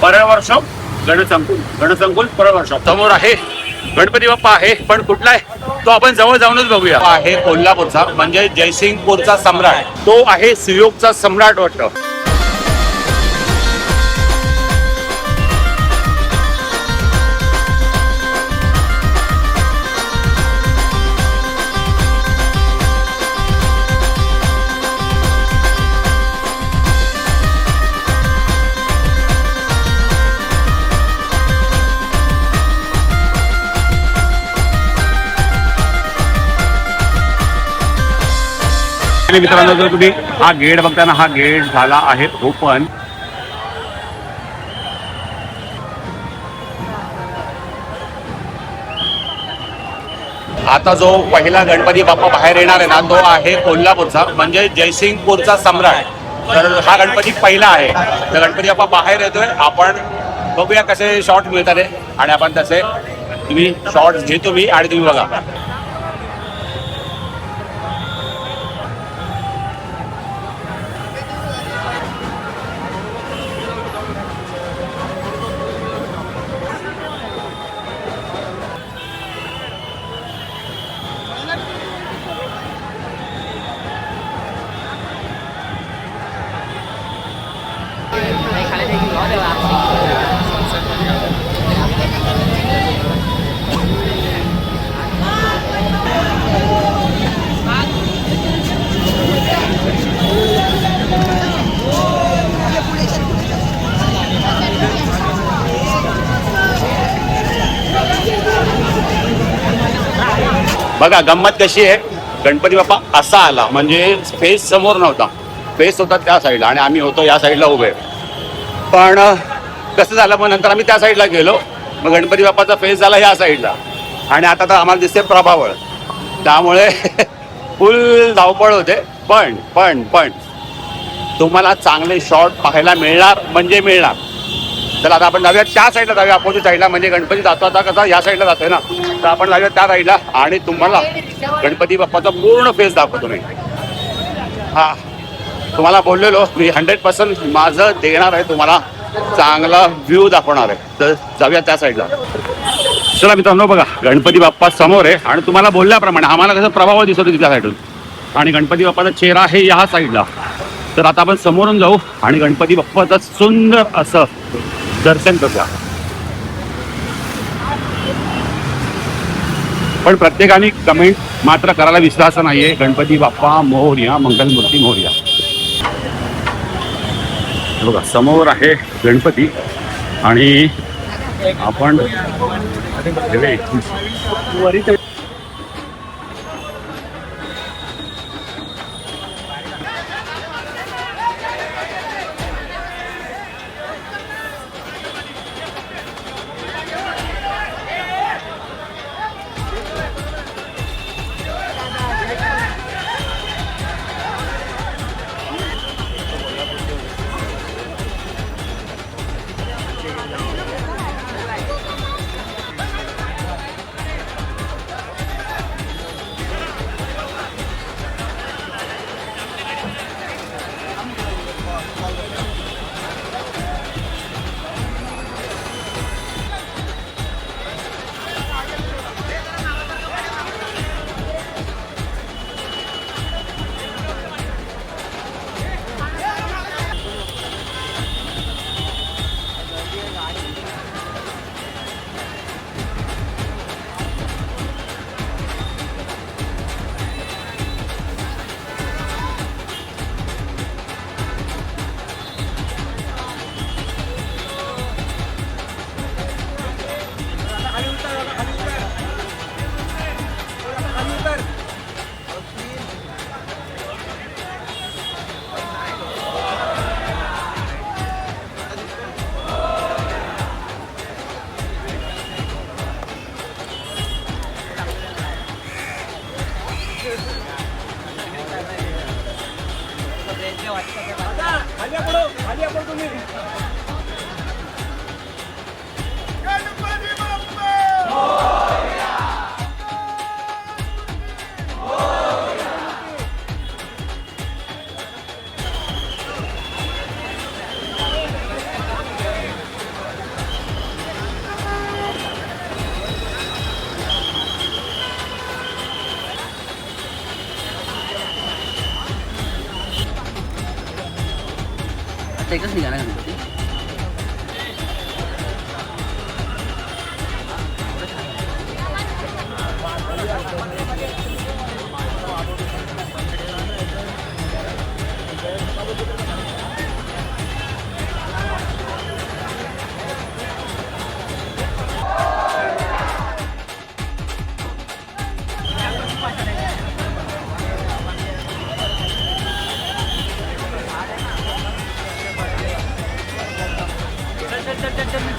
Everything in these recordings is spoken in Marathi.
परवर्षम गणसंकुल परवर्षम समोर आहे गणपती बाप्पा आहे, पण कुठला आहे तो आपण जवळ जाऊनच बघूया. आहे कोल्हापूरचा म्हणजे जयसिंगपूरचा सम्राट, तो आहे सुयोगचा सम्राट वाटतं. मित्रांनो, जर तुम्ही हा गेट बघताना, हा गेट झाला आहे ओपन. आता जो पहिला गणपती बाप्पा बाहेर येणार आहे ना, तो आहे कोल्हापूरचा म्हणजे जयसिंगपूरचा सम्राट. तर हा गणपती पहिला आहे. तर गणपती बाप्पा बाहेर येतोय. आपण बघूया कसे शॉट मिळतात आहे आणि आपण तसे तुम्ही शॉट्स घेतो मी आणि तुम्ही बघा. बघा गंमत कशी आहे. गणपती बाप्पा असा आला म्हणजे फेस समोर नव्हता, फेस होता त्या साईडला आणि आम्ही होतो या साईडला उभे. पण कसं झालं, मग नंतर आम्ही त्या साईडला गेलो. मग गणपती बाप्पाचा फेस झाला या साईडला आणि आता तर आम्हाला दिसते प्रभावळ. त्यामुळे फुल धावपळ होते. पण पण पण तुम्हाला चांगले शॉट पाहायला मिळणार म्हणजे मिळणार. तर आता आपण जाऊया त्या साईडला, जाऊया अपोजिट साईडला. म्हणजे गणपती जातो आता कसा या साईडला जातोय ना, तर आपण जाऊया त्या साईडला आणि तुम्हाला गणपती बाप्पाचा पूर्ण फेस दाखवतो मी. हा तुम्हाला बोललेलो मी 100% माझं देणार आहे, तुम्हाला चांगला व्ह्यू दाखवणार आहे. तर जाऊया त्या साईडला. चला मित्रांनो, बघा गणपती बाप्पा समोर आहे आणि तुम्हाला बोलल्याप्रमाणे आम्हाला कसं प्रभाव दिसत होती त्या साईडून आणि गणपती बाप्पाचा चेहरा आहे या साईडला. तर आता आपण समोरून जाऊ आणि गणपती बाप्पाचं सुंदर असं दर्शन करूया. पण प्रत्येकाने कमेंट मात्र करायला विश्वास नाहीये. गणपती बाप्पा मोरया, मंगलमूर्ती मोरया. बघा समोर आहे गणपती आणि आपण वर्षात एकच निघा ना गणपती.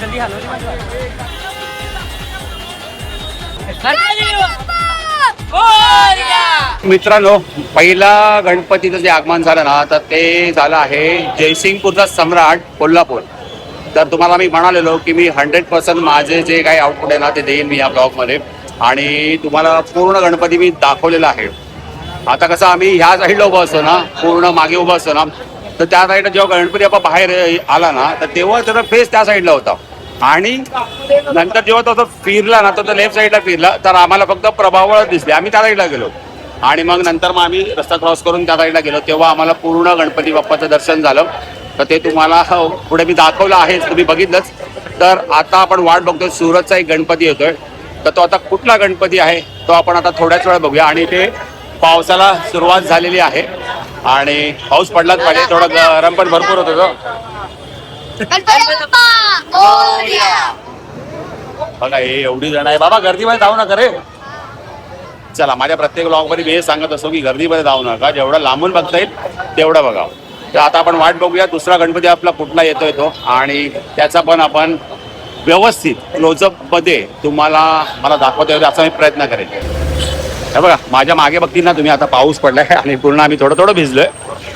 जल्दी हालो. मित्रांनो, पहिला गणपतीचं जे आगमन झालं ना तर ते झालं आहे जयसिंगपूरचा सम्राट कोल्हापूर. तर तुम्हाला मी म्हणालेलो की मी 100% माझे जे काही आउटपुट आहे ना ते देईन मी या ब्लॉगमध्ये आणि तुम्हाला पूर्ण गणपती मी दाखवलेला आहे. आता कसं आम्ही ह्या साईडला उभं असतो ना, पूर्ण मागे उभं असतो ना, तर त्या साईडला जेव्हा गणपती बाप्पा बाहेर आला ना तर तेव्हा त्याचा फेस त्या साईडला होता आणि नंतर जेव्हा तो फिरला ना तर लेफ्ट साईडला फिरला तर आम्हाला फक्त प्रभावळ दिसले. आम्ही त्या साईडला गेलो आणि मग नंतर मग आम्ही रस्ता क्रॉस करून त्या साईडला गेलो तेव्हा आम्हाला पूर्ण गणपती बाप्पाचं दर्शन झालं. तर ते तुम्हाला पुढे मी दाखवलं आहे, तुम्ही बघितलंच. तर आता आपण वाट बघतोय, सुरतचा एक गणपती येतोय. तर तो आता कुठला गणपती आहे तो आपण आता थोड्याच वेळा बघूया. आणि ते पावसाला सुरुवात झालेली आहे आणि पाऊस पडलाच पाहिजे, थोडं गरम पण भरपूर होतं तो. बघा हे एवढी जण आहे बाबा, गर्दीमध्ये जाऊ नका रे. चला, माझ्या प्रत्येक ब्लॉगमध्ये मी हे सांगत असतो की गर्दीमध्ये जाऊ नका, जेवढं लांबून बघता येईल तेवढं बघा. तर आता आपण वाट बघूया दुसरा गणपती आपला कुठला येतोय तो आणि त्याचा पण आपण व्यवस्थित क्लोजअप मध्ये तुम्हाला मला दाखवता येईल असा मी प्रयत्न करेन. हे बघा माझ्या मागे बघतील ना तुम्ही, आता पाऊस पडलाय आणि पूर्ण आम्ही थोडं भिजलोय.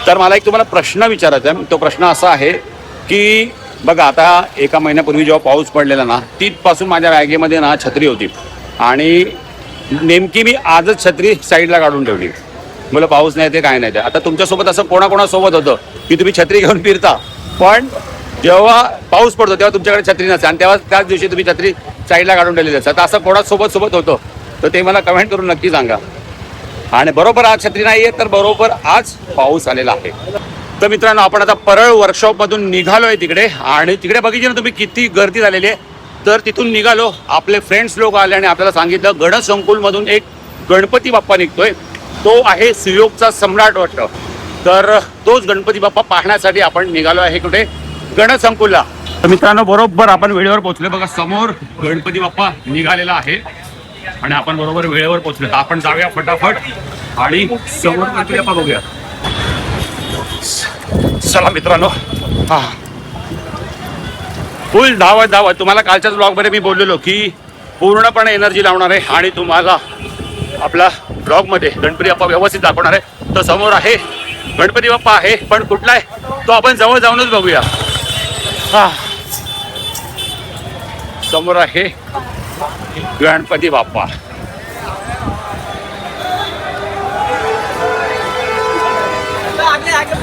तर मला एक तुम्हाला प्रश्न विचारायचा आहे. तो प्रश्न असा आहे की बघा आता एका महिन्यापूर्वी जेव्हा पाऊस पडलेला ना तिथपासून माझ्या बॅगेमध्ये ना छत्री होती आणि नेमकी मी आजच छत्री साईडला काढून ठेवली. मला पाऊस नाही ते काय नाही ते. आता तुमच्यासोबत असं कोणाकोणासोबत होतं की तुम्ही छत्री घेऊन फिरता पण जेव्हा पाऊस पडतो तेव्हा तुमच्याकडे छत्री नसते आणि तेव्हा त्याच दिवशी तुम्ही छत्री साईडला काढून ठेवलेली असतात. असं कोणासोबत होतं तर ते मला कमेंट करून नक्की सांगा. आणि बरोबर आज छत्री नाही आहे तर बरोबर आज पाऊस आलेला आहे. तर मित्रांनो, आपण आता परळ वर्कशॉपमधून निघालोय तिकडे आणि तिकडे बघितलं ना तुम्ही किती गर्दी झालेली आहे. तर तिथून निघालो, आपले फ्रेंड्स लोक आले आणि आपल्याला सांगितलं गणसंकुलमधून एक गणपती बाप्पा निघतोय, तो आहे सुयोगचा सम्राट वाटतं. तर तोच गणपती बाप्पा पाहण्यासाठी आपण निघालो आहे कुठे, गणसंकुलला. तर मित्रांनो, बरोबर आपण वेळेवर पोहोचलो. बघा समोर गणपती बाप्पा निघालेला आहे आणि आपण बरोबर वेळेवर पोहोचलो. आपण जाऊया फटाफट आणि समोर गणपती बाप्पा बघूया. चला मित्रांनो, हा फुल धावत तुम्हाला कालच्याच ब्लॉगमध्ये मी बोललेलो की पूर्णपणे एनर्जी लावणार आहे आणि तुम्हाला आपला ब्लॉगमध्ये गणपती बाप्पा व्यवस्थित दाखवणार आहे. तो समोर आहे गणपती बाप्पा आहे, पण कुठला आहे तो आपण जवळ जाऊनच बघूया. हा समोर आहे गणपती बाप्पा.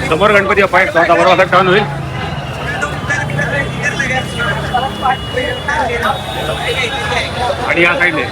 समोर गणपती बाप्पा आहे, आता बरोबर टर्न होईल आणि या साईडने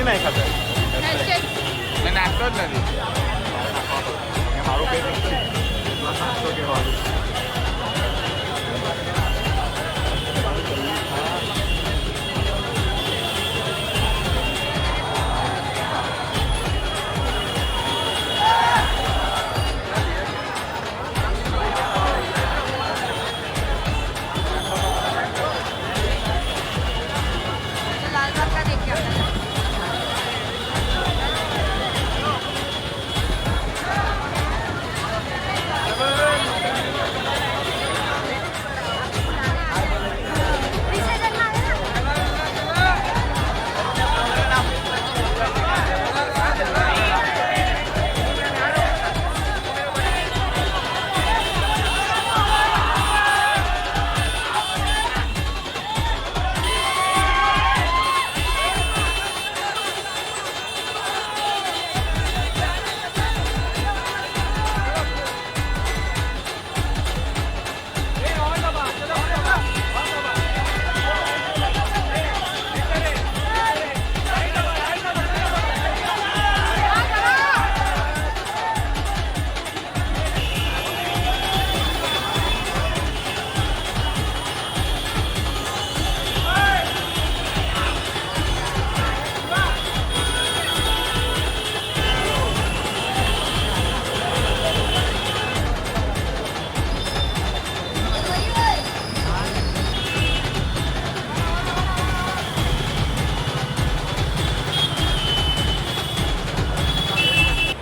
नहीं खाता मैं नाश्ता नहीं मारो पे नाश्ता के बाद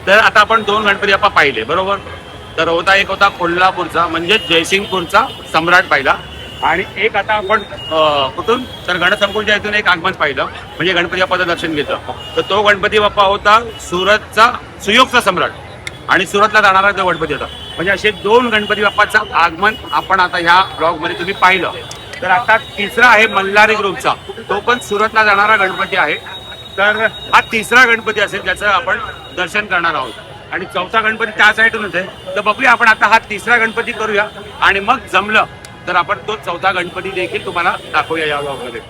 तर आता आपण 2 गणपती बाप्पा पाहिले बरोबर. तर एक होता कोल्हापूरचा म्हणजे जयसिंगपूरचा सम्राट पाहिला, आणि एक आता आपण कुठून तर गणसंकुलच्या इथून एक आगमन पाहिलं म्हणजे गणपती बाप्पाचं दर्शन घेतलं. तर तो गणपती बाप्पा होता सुरतचा सुयोगचा सम्राट, आणि सुरतला जाणारा तो गणपती होता. म्हणजे असे 2 गणपती बाप्पाचं आगमन आपण आता ह्या ब्लॉगमध्ये तुम्ही पाहिलं. तर आता तिसरा आहे मल्हारी ग्रुपचा, तो पण सुरतला जाणारा गणपती आहे. तर हा तिसरा गणपती असेल ज्याचं आपण दर्शन करणार आहोत, आणि चौथा गणपती त्या साईडूनच आहे. तर बघूया आपण आता हा तिसरा गणपती करूया, आणि मग जमलं तर आपण तो चौथा गणपती देखील तुम्हाला दाखवूया या ब्लॉगमध्ये.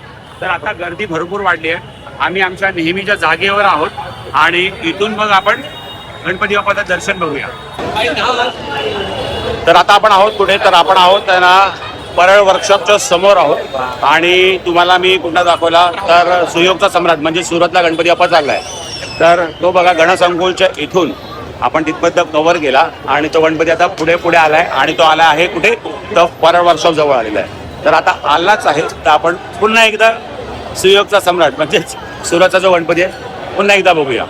तर आता गर्दी भरपूर वाढली आहे. आम्ही आमच्या नेहमीच्या जागेवर आहोत, आणि इथून मग आपण गणपती बाप्पाचं दर्शन बघूया. तर आता आपण आहोत कुठे, तर आपण आहोत ना परळ वर्कशॉपच्या समोर आहोत, आणि तुम्हाला मी कुठला दाखवला तर सुयोगचा सम्राट म्हणजे सुरतला गणपती बाप्पा चाललाय. तर तो बघा गणसंकुलच्या इथून आपण तिथपर्यंत कव्हर केला, आणि तो गणपती आता पुढे पुढे आलाय, आणि तो आला आहे कुठे तर परळ वर्कशॉप जवळ आलेला आहे. तर आता आलाच आहे, तर आपण पुन्हा एकदा सुयोगचा सम्राट म्हणजे सुरतचा जो गणपती आहे पुन्हा एकदा बघूया.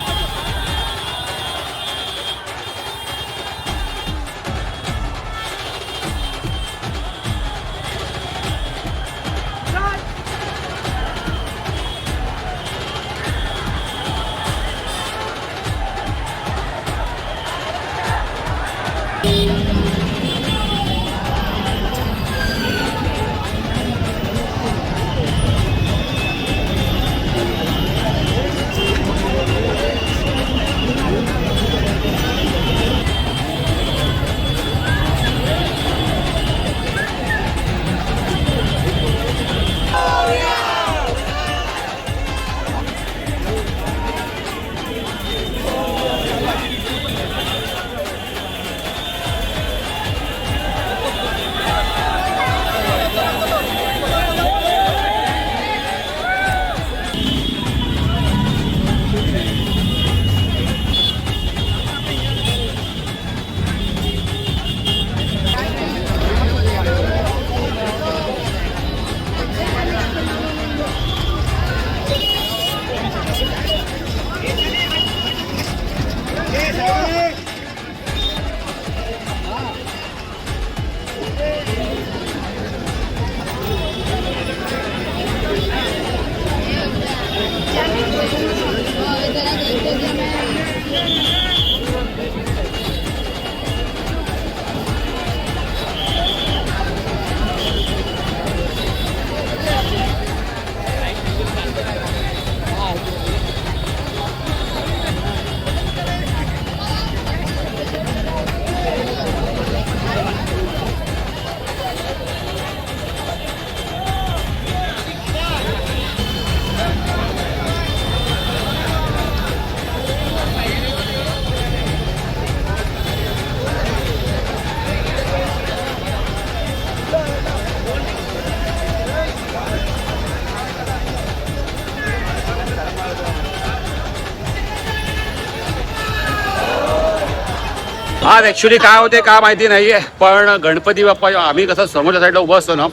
आज ॲक्च्युली काय होते का माहिती नाही आहे, पण गणपती बाप्पा आम्ही कसं समोरच्या साईडला उभं असतो ना,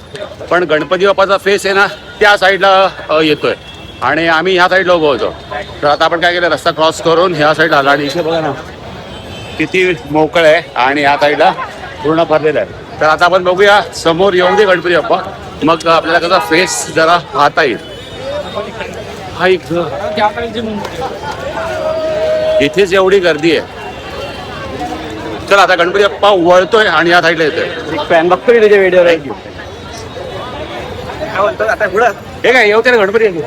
पण गणपती बाप्पाचा फेस आहे ना त्या साईडला येतोय, आणि आम्ही ह्या साईडला उभं होतो. तर आता आपण काय केलं, रस्ता क्रॉस करून ह्या साईडला आला, आणि इथे बघा ना किती मोकळं आहे, आणि ह्या साईडला पूर्ण भरलेलं आहे. तर आता आपण बघूया समोर येऊन दे गणपती बाप्पा, मग आपल्याला त्याचा फेस जरा पाहता येईल. हा इथेच एवढी गर्दी आहे. चला आता गणपती बाप्पा वळतोय आणि या साईडला येतोय. फॅन बघतोय तुझ्या व्हिडिओ आता पुढं हे काय येऊ ना गणपती.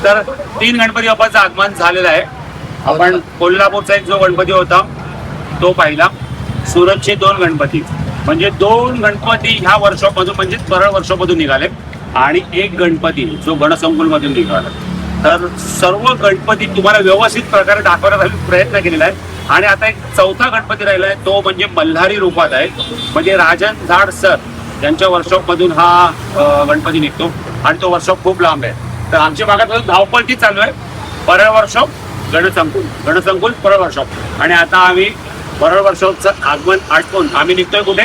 तर 3 गणपती बाप्पाचं आगमन झालेलं आहे. आपण कोल्हापूरचा एक जो गणपती होता तो पाहिला. सुरतचे 2 गणपती म्हणजे 2 गणपती ह्या वर्कशॉपमधून म्हणजे परळ वर्कशॉपमधून निघाले आणि 1 गणपती जो गणसंकुलमधून निघाला. तर सर्व गणपती तुम्हाला व्यवस्थित प्रकारे दाखवण्याचा प्रयत्न केलेला आहे. आणि आता एक 4था गणपती राहिला आहे तो म्हणजे मल्हारी रूपात आहे. म्हणजे राजन झाड सर यांच्या वर्कशॉपमधून हा गणपती निघतो आणि तो वर्कशॉप खूप लांब आहे. तर आमच्या भागात धावपळती चालू आहे. परळ वर्कशॉप गणसंकुल परळ वर्कशॉप आणि आता आम्ही परळ वर्कशॉपचं आगमन आटपून आम्ही निघतोय कुठे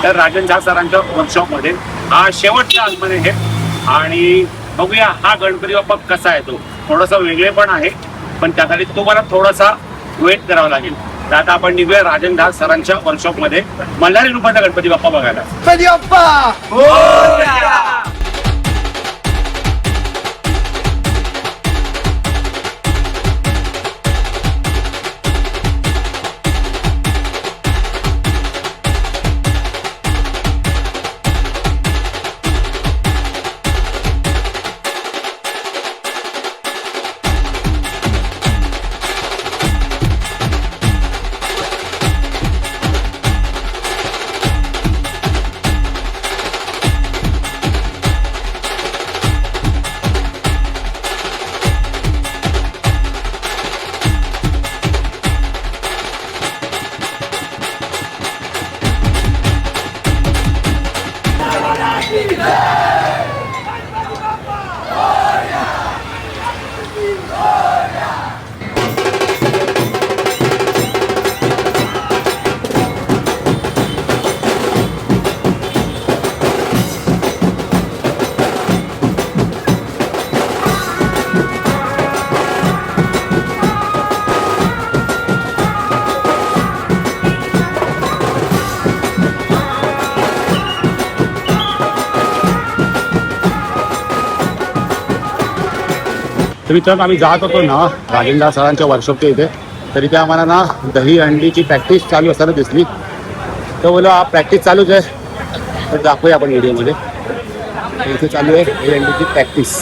तर राजन झा सरांच्या वर्कशॉपमध्ये. हा शेवटचं आगमन आहे आणि बघूया हा गणपती बाप्पा कसा आहे. तो थोडासा वेगळे पण आहे पण त्याखाली तुम्हाला थोडासा वेट करावा लागेल. तर आता आपण निघूया राजन झा सरांच्या वर्कशॉपमध्ये मल्हारी रूपाचा गणपती बाप्पा बघायला. तर मित्रांनो आम्ही जात होतो ना राजेंद्र सरांच्या वर्कशॉपच्या इथे. तर इथे आम्हाला ना दही अंडीची प्रॅक्टिस चालू असताना दिसली. तर बोला प्रॅक्टिस चालूच आहे तर दाखवूया आपण व्हिडिओमध्ये. इथे चालू आहे दही अंडीची प्रॅक्टिस.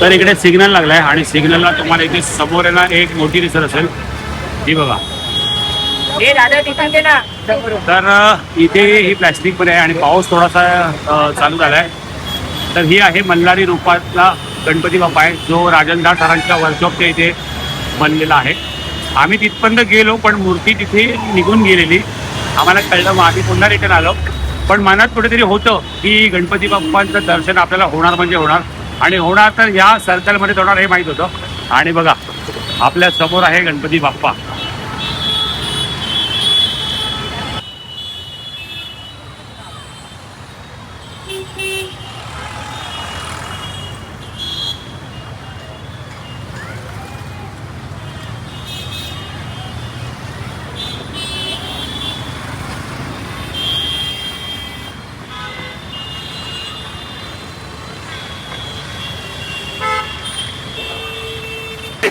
तर इकडे सिग्नल लागला आहे आणि सिग्नलला तुम्हाला इथे समोर आहे ना एक मोठी दिसत असेल ही बघा. तर इथे ही प्लॅस्टिकमध्ये आहे आणि पाऊस थोडासा चालू झाला आहे. तर ही आहे मल्हारी रूपातला गणपती बाप्पा आहे जो राजन झा सरांच्या वर्कशॉपच्या इथे बनलेला आहे. आम्ही तिथपर्यंत गेलो पण मूर्ती तिथे निघून गेलेली आम्हाला कळलं. मग आम्ही पुन्हा रिटर्न आलो पण मनात कुठेतरी होतं की गणपती बाप्पांचं दर्शन आपल्याला होणार म्हणजे होणार आणि होणार तर ह्या सर्कलमध्ये होणार हे माहीत होतं. आणि बघा आपल्या समोर आहे गणपती बाप्पा.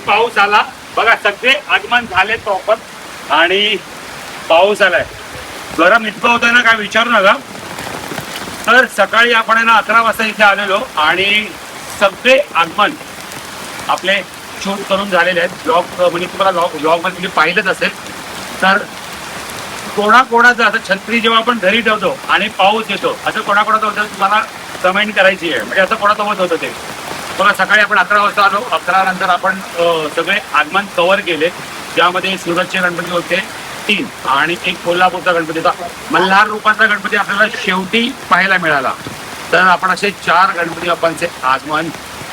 पाऊस आला बघा सगळे आगमन झाले प्रॉपर आणि पाऊस आलाय. गरम इतकं होतं ना काय विचारू नका. तर सकाळी आपण ना 11 वाजता इथे आलेलो आणि सगळे आगमन आपले शूट करून झालेले आहेत. ब्लॉग म्हणजे तुम्हाला ब्लॉगमध्ये तुम्ही पाहिलंच असेल. तर कोणाकोणाचं असं छत्री जेव्हा आपण घरी ठेवतो आणि पाऊस येतो असं कोणाकोणाचं होतं तुम्हाला कमेंट करायची आहे. म्हणजे असं कोणासोबत होतं ते बघा. सकाळी आपण 11 वाजता आलो. 11 नंतर आपण सगळे आगमन कव्हर केले ज्यामध्ये सुरतचे गणपती होते 3 आणि एक कोल्हापूरचा गणपती होता. मल्हार रूपाचा गणपती आपल्याला शेवटी पाहायला मिळाला. तर आपण असे 4 गणपती बाप्पांचे आगमन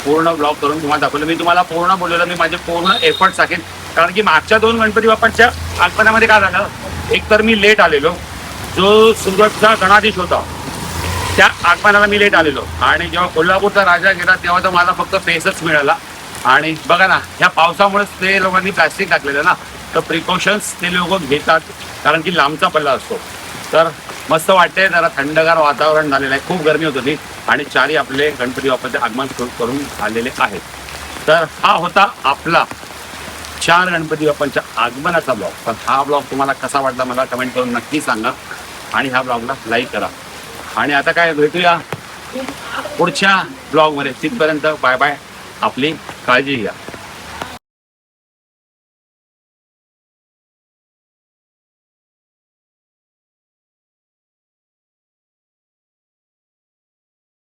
पूर्ण ब्लॉग करून तुम्हाला दाखवलं. मी तुम्हाला पूर्ण बोललेलं, मी माझे पूर्ण एफर्ट टाकेन. कारण की मागच्या 2 गणपती बाप्पांच्या आगमनामध्ये काय झालं, एक तर मी लेट आलेलो, जो सुरतचा गणाधीश होता त्या आगमनाला मी लेट आलेलो, आणि जेव्हा कोल्हापूरचा राजा गेला तेव्हा तर मला फक्त फेसच मिळाला. आणि बघा ना, ह्या पावसामुळेच ते लोकांनी प्लॅस्टिक टाकलेलं ना, तर प्रिकॉशन्स ते लोक घेतात कारण की लांबचा पल्ला असतो. तर मस्त वाटते, जरा थंडगार वातावरण झालेलं आहे, खूप गरमी होत होती आणि 4 आपले गणपती बाप्पाचे आगमन करून आलेले आहेत. तर हा होता आपला 4 गणपती बाप्पांच्या आगमनाचा ब्लॉग. पण हा ब्लॉग तुम्हाला कसा वाटला मला कमेंट करून नक्की सांगा, आणि ह्या ब्लॉगला लाईक करा. आणि आता काय, भेटूया पुढच्या ब्लॉगमध्ये. तिथपर्यंत बाय बाय, आपली काळजी घ्या.